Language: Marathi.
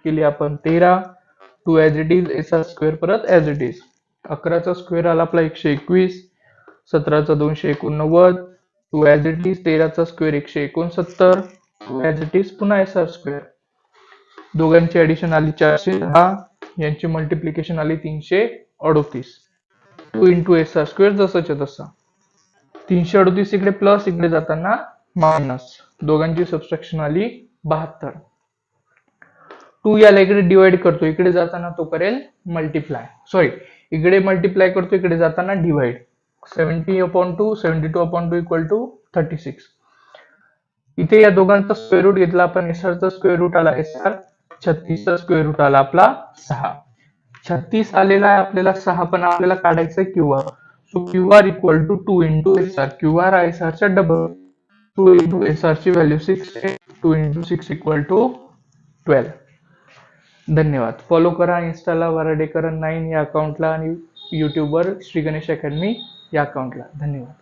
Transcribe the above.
केली आपण 13, 2 as it is, S R square परत ॲज इट इज. 11चा स्क्वेअर आला आपला 121, 17चा 289, 2 ॲज इट इज, 13चा स्क्वेअर 169, 2 ॲज इट इज, पुन्हा एस आर स्क्वेअर. दोघांची ऍडिशन आली 410, यांची मल्टिप्लिकेशन आली 338. 2 इंटू एस आर स्क्वेअर जसंच्या तसा. 338 इकडे प्लस, इकडे जाताना मायनस. दोघांची सबट्रॅक्शन आली 72. 2 याला इकडे डिवाइड करतो, इकडे जाताना तो करेल मल्टिप्लाय. सॉरी, इकडे मल्टिप्लाय करतो, इकडे जाताना डिवाइड. 70/2, 72/2 equal to 36. इथे या दोघांचा स्क्वेअर रूट घेतला आपण. एस आरचा स्क्वेअर रूट आला एस आर, 36चा स्क्वेअर रूट आला आपला 6. 36 आलेला आहे आपल्याला, 6 पण आपल्याला काढायचं आहे Q R. So Q R equal to 2 into S R. Q R S आरच्या डबल. 2 इंटू एस आरची व्हॅल्यू 6 आहे. 2 इंटू 6 इक्वल टू 12. धन्यवाद. फॉलो करा इन्स्टाला वराडेकरण 9 या अकाउंटला आणि युट्यूबवर श्री गणेश अकॅडमी या अकाउंटला. धन्यवाद.